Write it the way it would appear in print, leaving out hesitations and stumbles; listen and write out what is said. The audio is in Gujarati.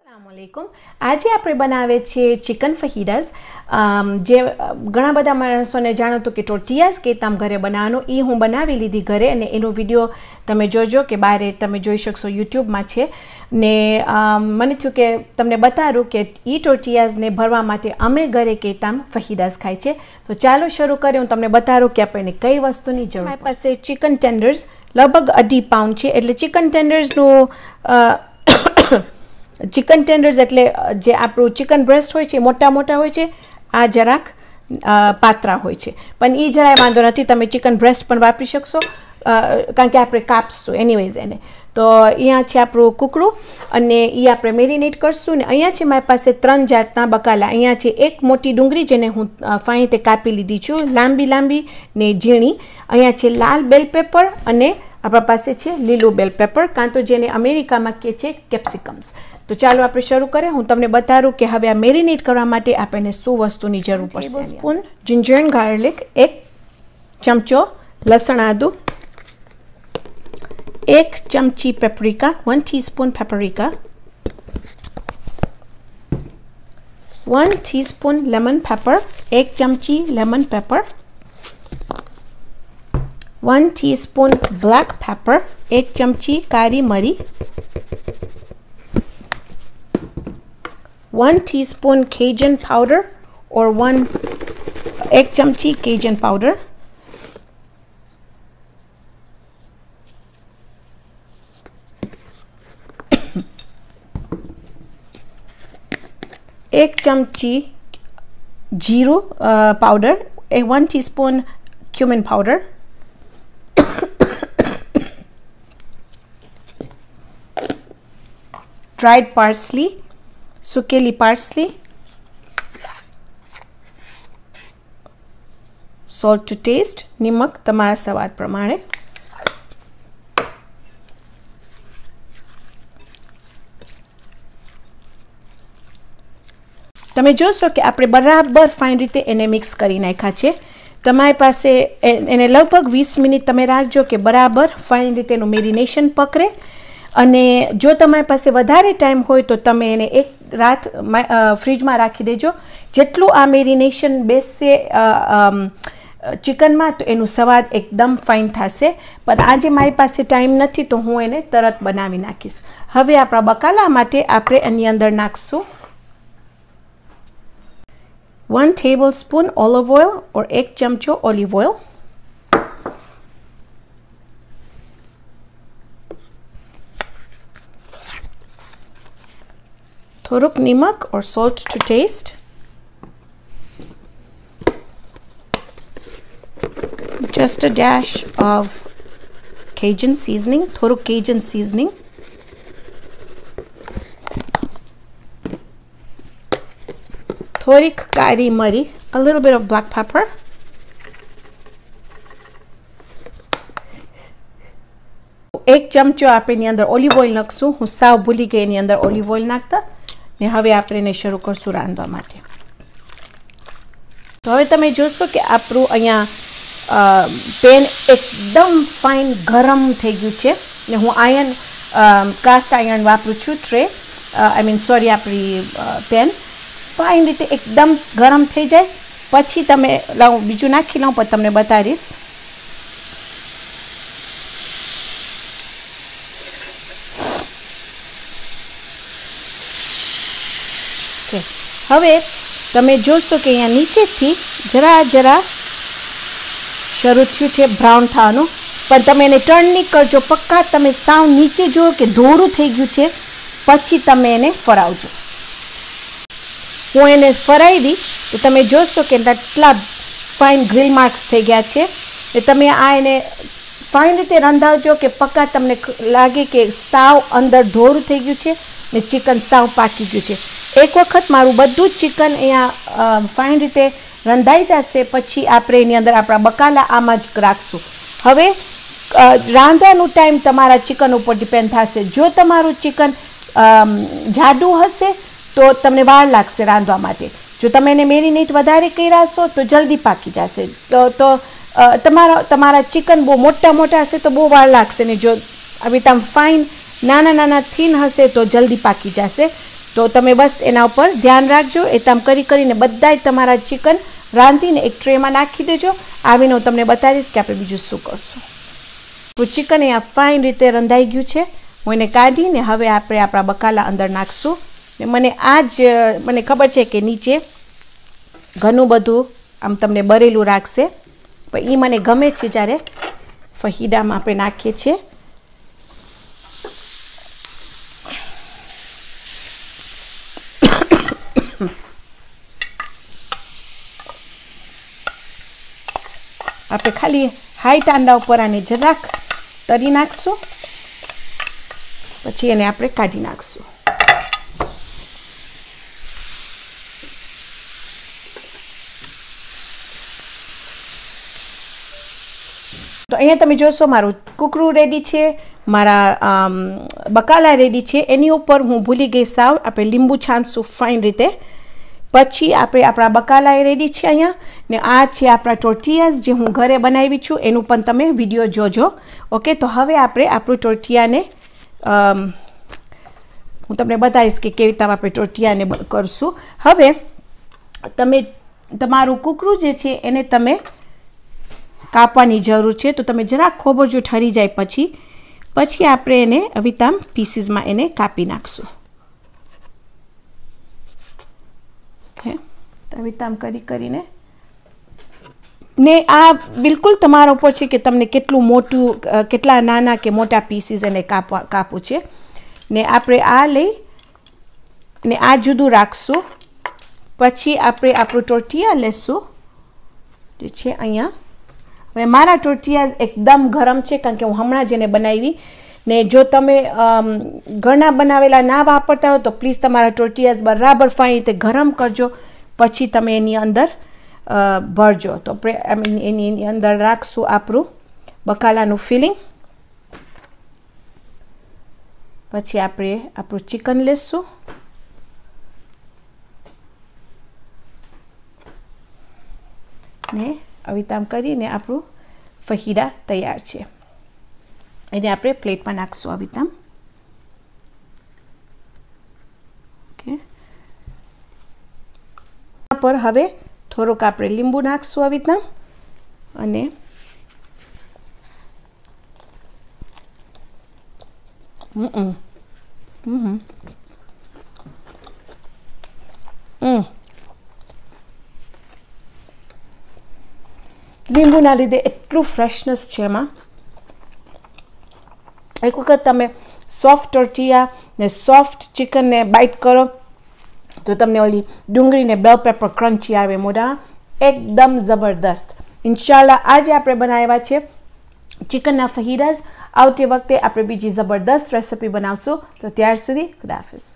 अस्सलामुअलैकुम। आज આપણે બનાવે છે ચિકન ફહીડાઝ જે ઘણા બધા માણસોને જાણો તો કે ટોર્ટિયાઝ કે તમ ઘરે બનાવવાનો એ હું બનાવી લીધી ઘરે અને એનો વિડિયો તમે જોજો કે બારે તમે જોઈ શકશો YouTube માં છે ને મને થયું કે તમને બતાવું કે ઈ ટોર્ટિયાઝ ને ભરવા માટે અમે ઘરે કે તમ ફહીડાઝ ખાય છે તો ચાલો શરૂ કરીએ હું તમને બતાવું કે આપણે કઈ વસ્તુની જરૂર છે મારી પાસે ચિકન ટેન્ડર્સ લગભગ 1.5 પાઉન્ડ છે એટલે ચિકન ટેન્ડર્સ નું चिकन टेंडर्स એટલે જે આપણું ચિકન બ્રેસ્ટ હોય છે મોટા મોટા હોય છે આ જરાક પાતળા હોય છે પણ ઈ જરાય વાંધો નથી તમે ચિકન બ્રેસ્ટ પણ વાપરી શકશો કારણ કે આપણે કાપશું એનીવેઝ એને તો અહીંયા છે આપણું કુકડું અને ઈ આપણે મેરિનેટ કરશું ને અહીંયા છે મારી પાસે 3 જાતના બકાલા અહીંયા છે એક મોટી ડુંગળી જેને હું ફાઈન રીતે કાપી લીધી છું લાંબી ને ઝીણી અહીંયા છે લાલ બેલ પેપર અને આપણા પાસે છે લીલું બેલ પેપર કાં તો જેને અમેરિકામાં કહે છે કેપ્સિકમ્સ तो ચાલો આપણે શરૂ કરીએ હું તમને બતાવું કે હવે આ મેરિનેટ કરવા માટે આપણને શું વસ્તુની જરૂર પડશે ટેબલસ્પૂન જિંજર એન્ડ ગાર્લિક 1 ચમચો લસણ આદુ 1 ચમચી paprika 1 teaspoon paprika 1 teaspoon lemon paper 1 ચમચી lemon paper 1 teaspoon black paper 1 ચમચી કાળી મરી 1 teaspoon Cajun powder or 1 चमची Cajun powder 1 चमची जीरू powder 1 teaspoon cumin powder dried parsley सुकेली पार्सली सॉल्ट टू टेस्ट नमक तमारा स्वाद प्रमाणे તમે જોશો કે આપણે બરાબર ફાઇન રીતે એને મિક્સ કરી નાખ્યા છે તમારી પાસે એને લગભગ 20 મિનિટ તમે રાખજો કે બરાબર ફાઇન રીતે એનું મેરિનેશન પકડે અને જો તમારી પાસે વધારે ટાઈમ હોય તો તમે એને એક રાત ફ્રીજમાં રાખી દેજો જેટલું આ મેરિનેશન બેસશે ચિકનમાં તો એનું સ્વાદ એકદમ ફાઇન થશે પણ આજે મારી પાસે ટાઈમ નથી તો હું એને તરત બનાવી નાખીશ હવે આપણા બકાલા માટે આપણે એની અંદર નાખશું 1 tablespoon olive oil or 1 ચમચો ઓલિવ ઓઇલ थोड़ुक नमक और salt to taste just a dash of Cajun seasoning थोड़ुक Cajun seasoning थोड़ीक काली मरी a little bit of black pepper एक चमचो આપણે ની અંદર ઓલિવ ઓઇલ નાખશું હું સાવ ભૂલી ગઈ એની અંદર ઓલિવ ઓઇલ નાખતા ને હવે આપણે એને શરૂ કરશું રાંધવા માટે તો હવે તમે જોશો કે આપણું અહીંયા પેન એકદમ ફાઇન ગરમ થઈ ગયું છે ને હું આયર્ન કાસ્ટ આયર્ન વાપરું છું ટ્રે આઈ મીન સોરી આપણી પેન ફાઇન રીતે એકદમ ગરમ થઈ જાય પછી તમે લાવું બીજું નાખી લઉં પછી તમને બતાવીશ હવે તમે જોશો કે અહીંયા નીચેથી જરા શરૂ થયું છે બ્રાઉન થવાનું પણ તમે એને ટર્ન નહીં કરજો પક્કા તમે સાવ નીચે જુઓ કે ધોળું થઈ ગયું છે પછી તમે એને ફરાવજો હું એને ફરાવી તો તમે જોશો કે એટલા ફાઇન ગ્રીલ માર્ક્સ થઈ ગયા છે એ તમે આ એને ફાઇન રીતે રંધાવજો કે પક્કા તમને લાગે કે સાવ અંદર ધોળું થઈ ગયું છે ને ચિકન સાવ પાકી ગયું છે એક વખત મારું બધું જ ચિકન અહીંયા ફાઇન રીતે રંધાઈ જશે પછી આપણે એની અંદર આપણા બકાલા આમાં જ રાખશું હવે રાંધવાનું ટાઈમ તમારા ચિકન ઉપર ડિપેન્ડ થશે જો તમારું ચિકન જાડું હશે તો તમને વાર લાગશે રાંધવા માટે જો તમે એને મેરિનેટ વધારે કર્યા હશો તો જલ્દી પાકી જશે તો તમારા ચિકન બહુ મોટા હશે તો બહુ વાર લાગશે ને જો હવે તમે ફાઇન નાના થીન હશે તો જલ્દી પાકી જશે तो तमे बस एना पर ध्यान राखजो। ए तम करी करीने बधाय तमारा चिकन रांधीने एक ट्रे में नाखी देजो। आवीने हूँ तमने बतावीश के आपणे बीजुं शुं करशुं। तो चिकन अहींया फाइन रीते रंधाई गयुं छे। हूँ एने काढीने हवे आपणे आपणा बकाला अंदर नाखशुं। ने મને ખબર છે કે નીચે ઘણું બધું આમ તમને બરેલું રાખશે, પણ એ મને ગમે છે જ્યારે ફહીડામાં આપણે નાખીએ છીએ। આપણે ખાલી હાઈ ટાંડા ઉપર આને જરાક તરી નાખશું, પછી એને આપણે કાઢી નાખશું। तो अहींया तमे जोशो मारुं कूकरू रेडी छे, मारा बकाला रेडी छे। एनी उपर हूँ भूली गई साव आपणे લીંબુ छांटशुं फाइन रीते। पछी आपणे आपणा बकाला रेडी छे अहींया ने आ छे आपणा टोर्टियाज जे हूँ घरे बनावी छुं, एनुं पण तमे विडियो जोजो। ओके, तो हवे आपणे आपणुं टोर्टियाने हूँ तमने बतावीश के केवी रीते आपणे टोर्टियाने करशुं। हवे तमे तमारुं कूकरू जे छे एने तमे कापवानी जरूर है। तो तमे जरा खोबो जो ठरी जाए पछी आपणे एने अविताम पीसीस में एने कापी नाखशुं। अविताम करी करीने ने आ बिल्कुल तमारा उपर छे कि तमने केटलुं मोटुं केटला नाना के मोटा पीसीस एने कापवुं छे। ने आपणे आ लई ने आ जुदुं राखशुं। पछी आपणे आपणुं टोर्टिया लेशुं जे छे अहींया। हवे मारा टोर्टियाज एकदम गरम है कारण के हूँ हमणां ज एने बनावी। ने जो तमे घणा बनावेला ना वापरता हो तो प्लीज तमारा टोर्टियाज बराबर फाइन रीते गरम करजो, पछी तमे एनी अंदर भरजो। तो एनी अंदर राखशुं आपणुं बकालानुं फिलिंग। पछी आपणे आपणुं चिकन लेशुं ने अविताम करीने आपणुं फहीडा तैयार छे। एने आपणे प्लेट में नाखशुं अविताम। ओके, पर हवे थोड़ोक आपणे લીંબુ नाखशुं अविताम अने લીંબુના લીધે એટલું ફ્રેશનેસ છે એમાં। એક વખત તમે સોફ્ટ ટોર્ટિયા ને સોફ્ટ ચિકનને બાઇટ કરો તો તમને ઓલી ડુંગળી ને બેલ પેપર ક્રન્ચી આવે મોઢામાં, એકદમ જબરદસ્ત। ઇન્શાલ્લાહ આજે આપણે બનાવ્યા છે ચિકનના ફહીરાઝ। આવતી વખતે આપણે બીજી જબરદસ્ત રેસિપી બનાવશું। તો ત્યાર સુધી ખુદાહાફિઝ।